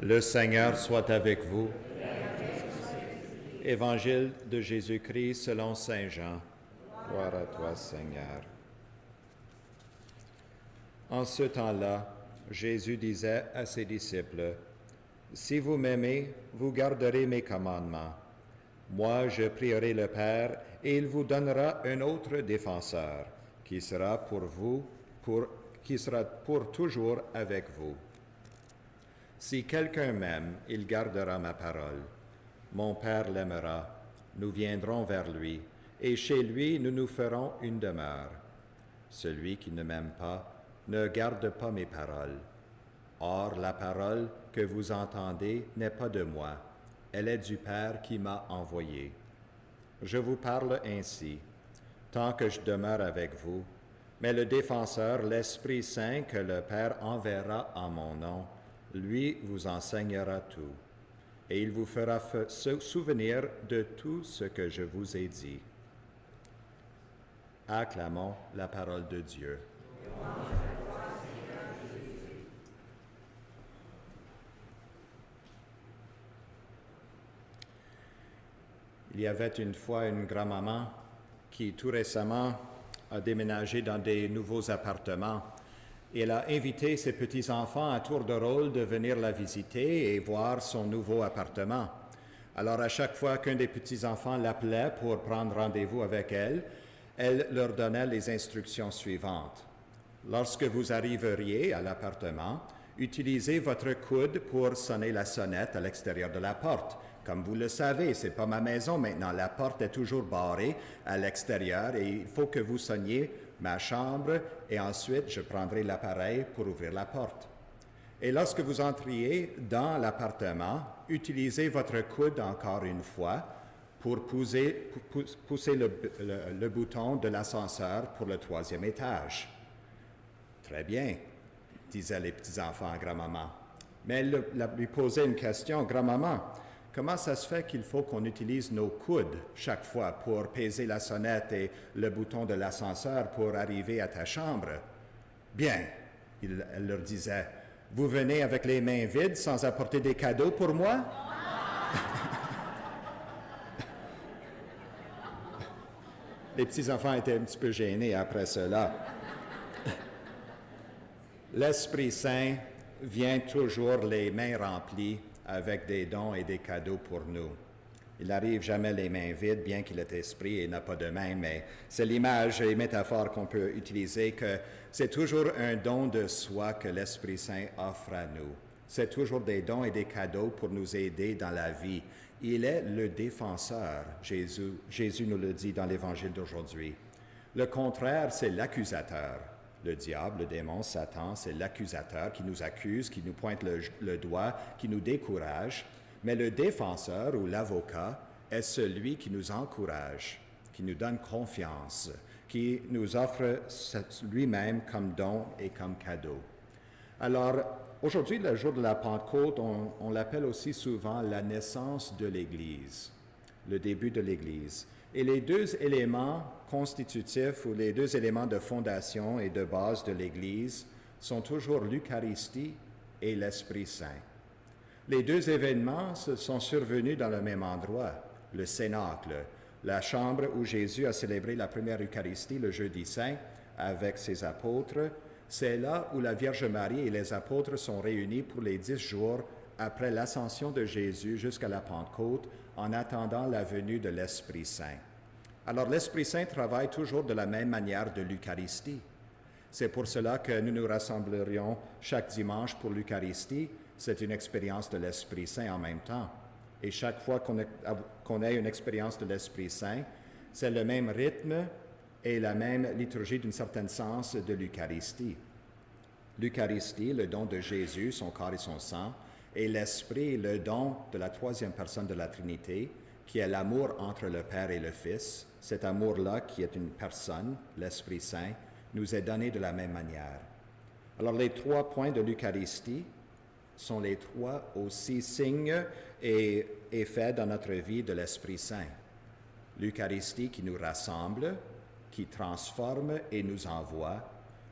Le Seigneur soit avec vous. Évangile de Jésus-Christ selon Saint Jean. Gloire à toi, Seigneur. En ce temps-là, Jésus disait à ses disciples, « Si vous m'aimez, vous garderez mes commandements. Moi, je prierai le Père, et il vous donnera un autre défenseur, qui sera pour toujours avec vous. Si quelqu'un m'aime, il gardera ma parole. Mon Père l'aimera. Nous viendrons vers lui, et chez lui nous nous ferons une demeure. Celui qui ne m'aime pas ne garde pas mes paroles. Or, la parole que vous entendez n'est pas de moi. Elle est du Père qui m'a envoyé. Je vous parle ainsi, tant que je demeure avec vous, mais le défenseur, l'Esprit Saint que le Père enverra en mon nom, lui vous enseignera tout, et il vous fera se souvenir de tout ce que je vous ai dit. Acclamons la parole de Dieu. Il y avait une fois une grand-maman qui tout récemment a déménagé dans des nouveaux appartements. Et elle a invité ses petits-enfants à tour de rôle de venir la visiter et voir son nouveau appartement. Alors à chaque fois qu'un des petits-enfants l'appelait pour prendre rendez-vous avec elle, elle leur donnait les instructions suivantes. Lorsque vous arriveriez à l'appartement, utilisez votre coude pour sonner la sonnette à l'extérieur de la porte. Comme vous le savez, c'est pas ma maison maintenant. La porte est toujours barrée à l'extérieur et il faut que vous sonniez ma chambre et ensuite je prendrai l'appareil pour ouvrir la porte. Et lorsque vous entriez dans l'appartement, utilisez votre coude encore une fois pour pousser le bouton de l'ascenseur pour le 3e étage. Très bien, disaient les petits-enfants à grand-maman. Mais elle lui posait une question, grand-maman. Comment ça se fait qu'il faut qu'on utilise nos coudes chaque fois pour peser la sonnette et le bouton de l'ascenseur pour arriver à ta chambre? Bien, elle leur disait, vous venez avec les mains vides sans apporter des cadeaux pour moi? Les petits-enfants étaient un petit peu gênés après cela. L'Esprit Saint vient toujours les mains remplies avec des dons et des cadeaux pour nous. Il n'arrive jamais les mains vides, bien qu'il est esprit et n'a pas de main, mais c'est l'image et métaphore qu'on peut utiliser, que c'est toujours un don de soi que l'Esprit Saint offre à nous. C'est toujours des dons et des cadeaux pour nous aider dans la vie. Il est le défenseur, Jésus nous le dit dans l'Évangile d'aujourd'hui. Le contraire, c'est l'accusateur. Le diable, le démon, Satan, c'est l'accusateur qui nous accuse, qui nous pointe le doigt, qui nous décourage. Mais le défenseur ou l'avocat est celui qui nous encourage, qui nous donne confiance, qui nous offre lui-même comme don et comme cadeau. Alors, aujourd'hui, le jour de la Pentecôte, on l'appelle aussi souvent la naissance de l'Église, le début de l'Église. Et les deux éléments constitutifs ou les deux éléments de fondation et de base de l'Église sont toujours l'Eucharistie et l'Esprit Saint. Les deux événements sont survenus dans le même endroit, le Cénacle, la chambre où Jésus a célébré la première Eucharistie le jeudi saint avec ses apôtres. C'est là où la Vierge Marie et les apôtres sont réunis pour les 10 jours après l'ascension de Jésus jusqu'à la Pentecôte, en attendant la venue de l'Esprit Saint. Alors l'Esprit Saint travaille toujours de la même manière de l'Eucharistie. C'est pour cela que nous nous rassemblerions chaque dimanche pour l'Eucharistie. C'est une expérience de l'Esprit Saint en même temps. Et chaque fois qu'on a une expérience de l'Esprit Saint, c'est le même rythme et la même liturgie d'un certain sens de l'Eucharistie. L'Eucharistie, le don de Jésus, son corps et son sang, et l'Esprit, le don de la 3e personne de la Trinité, qui est l'amour entre le Père et le Fils. Cet amour-là, qui est une personne, l'Esprit Saint, nous est donné de la même manière. Alors, les 3 points de l'Eucharistie sont les 3 aussi signes et effets dans notre vie de l'Esprit Saint. L'Eucharistie qui nous rassemble, qui transforme et nous envoie,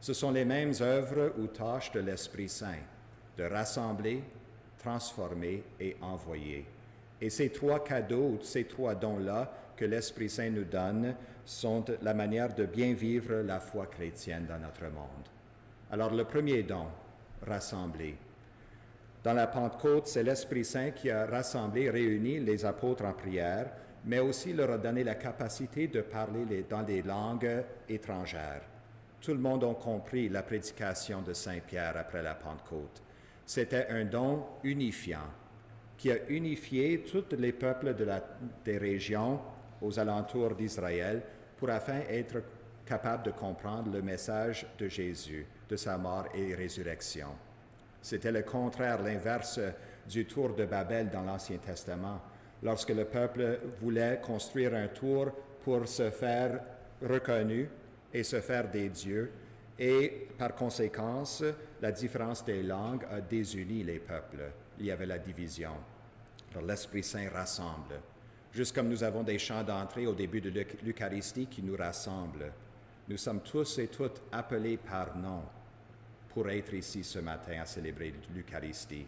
ce sont les mêmes œuvres ou tâches de l'Esprit Saint, de rassembler, transformer et envoyer. Et ces trois cadeaux, ces trois dons-là que l'Esprit Saint nous donne sont la manière de bien vivre la foi chrétienne dans notre monde. Alors le premier don, rassembler. Dans la Pentecôte, c'est l'Esprit Saint qui a rassemblé, réuni les apôtres en prière, mais aussi leur a donné la capacité de parler dans des langues étrangères. Tout le monde a compris la prédication de Saint Pierre après la Pentecôte. C'était un don unifiant qui a unifié tous les peuples des régions aux alentours d'Israël pour afin d'être capable de comprendre le message de Jésus, de sa mort et résurrection. C'était le contraire, l'inverse du tour de Babel dans l'Ancien Testament, lorsque le peuple voulait construire un tour pour se faire reconnu et se faire des dieux, et par conséquence, la différence des langues a désuni les peuples. Il y avait la division. Alors l'Esprit Saint rassemble. Juste comme nous avons des chants d'entrée au début de l'Eucharistie qui nous rassemblent. Nous sommes tous et toutes appelés par nom pour être ici ce matin à célébrer l'Eucharistie.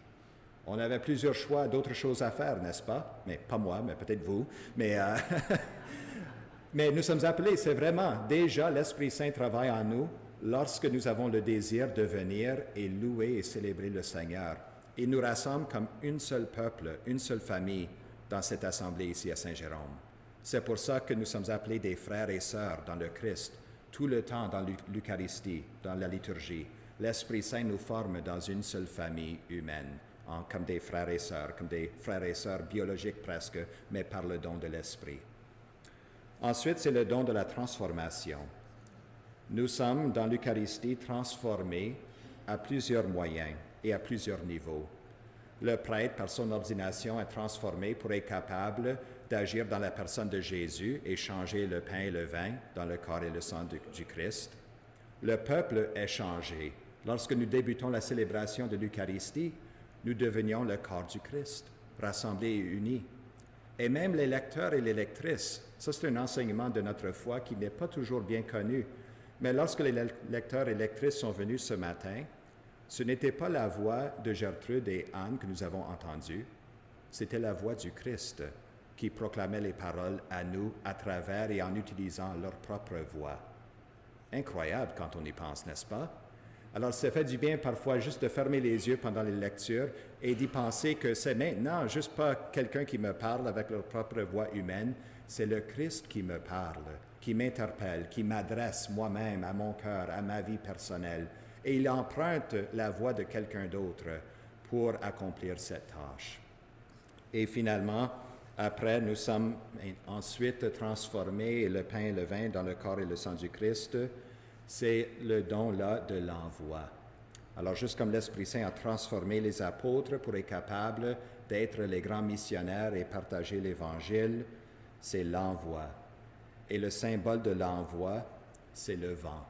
On avait plusieurs choix, d'autres choses à faire, n'est-ce pas? Mais pas moi, mais peut-être vous. Mais nous sommes appelés, c'est vraiment, déjà l'Esprit Saint travaille en nous lorsque nous avons le désir de venir et louer et célébrer le Seigneur. Il nous rassemble comme un seul peuple, une seule famille dans cette assemblée ici à Saint-Jérôme. C'est pour ça que nous sommes appelés des frères et sœurs dans le Christ, tout le temps dans l'Eucharistie, dans la liturgie. L'Esprit Saint nous forme dans une seule famille humaine, comme des frères et sœurs biologiques presque, mais par le don de l'Esprit. Ensuite, c'est le don de la transformation. Nous sommes dans l'Eucharistie transformés à plusieurs moyens et à plusieurs niveaux. Le prêtre, par son ordination, est transformé pour être capable d'agir dans la personne de Jésus et changer le pain et le vin dans le corps et le sang du Christ. Le peuple est changé. Lorsque nous débutons la célébration de l'Eucharistie, nous devenions le corps du Christ, rassemblés et unis. Et même les lecteurs et les lectrices, ça c'est un enseignement de notre foi qui n'est pas toujours bien connu. Mais lorsque les lecteurs et lectrices sont venus ce matin, ce n'était pas la voix de Gertrude et Anne que nous avons entendue, c'était la voix du Christ qui proclamait les paroles à nous à travers et en utilisant leur propre voix. Incroyable quand on y pense, n'est-ce pas? Alors, ça fait du bien parfois juste de fermer les yeux pendant les lectures et d'y penser que c'est maintenant juste pas quelqu'un qui me parle avec leur propre voix humaine, c'est le Christ qui me parle, qui m'interpelle, qui m'adresse moi-même à mon cœur, à ma vie personnelle. Et il emprunte la voix de quelqu'un d'autre pour accomplir cette tâche. Et finalement, après, nous sommes ensuite transformés, le pain et le vin, dans le corps et le sang du Christ. C'est le don-là de l'envoi. Alors, juste comme l'Esprit Saint a transformé les apôtres pour être capables d'être les grands missionnaires et partager l'Évangile, c'est l'envoi. Et le symbole de l'envoi, c'est le vent.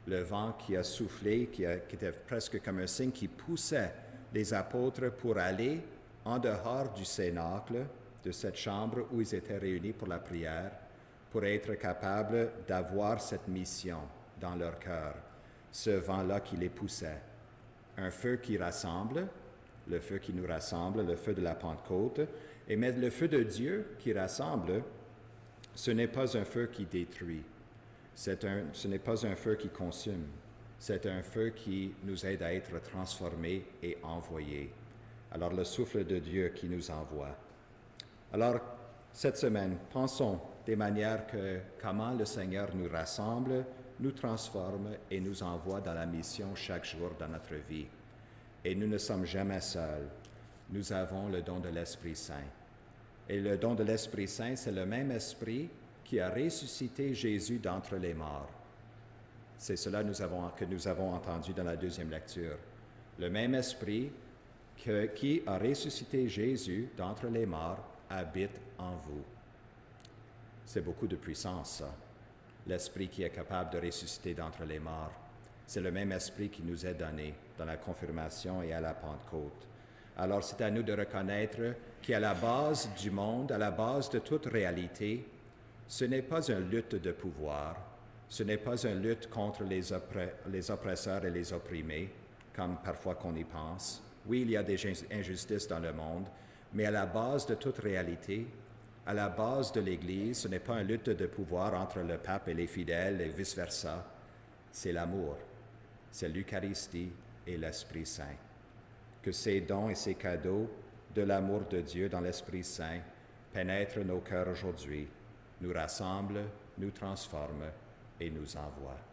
Le vent qui a soufflé, qui était presque comme un signe qui poussait les apôtres pour aller en dehors du cénacle, de cette chambre où ils étaient réunis pour la prière, pour être capables d'avoir cette mission dans leur cœur, ce vent-là qui les poussait. Un feu qui rassemble, le feu qui nous rassemble, le feu de la Pentecôte, mais le feu de Dieu qui rassemble, ce n'est pas un feu qui détruit, ce n'est pas un feu qui consume, c'est un feu qui nous aide à être transformés et envoyés. Alors le souffle de Dieu qui nous envoie. Alors, cette semaine, pensons des manières que comment le Seigneur nous rassemble, nous transforme et nous envoie dans la mission chaque jour dans notre vie. Et nous ne sommes jamais seuls. Nous avons le don de l'Esprit Saint. Et le don de l'Esprit Saint, c'est le même Esprit qui a ressuscité Jésus d'entre les morts. C'est cela que nous avons entendu dans la deuxième lecture. Le même Esprit qui a ressuscité Jésus d'entre les morts habite en vous. C'est beaucoup de puissance, ça. L'Esprit qui est capable de ressusciter d'entre les morts. C'est le même Esprit qui nous est donné dans la confirmation et à la Pentecôte. Alors c'est à nous de reconnaître qu'à la base du monde, à la base de toute réalité, ce n'est pas une lutte de pouvoir, ce n'est pas une lutte contre les oppresseurs et les opprimés, comme parfois qu'on y pense, Oui, il y a des injustices dans le monde, mais à la base de toute réalité, à la base de l'Église, ce n'est pas une lutte de pouvoir entre le pape et les fidèles et vice-versa. C'est l'amour, c'est l'Eucharistie et l'Esprit Saint. Que ces dons et ces cadeaux de l'amour de Dieu dans l'Esprit Saint pénètrent nos cœurs aujourd'hui, nous rassemblent, nous transforment et nous envoient.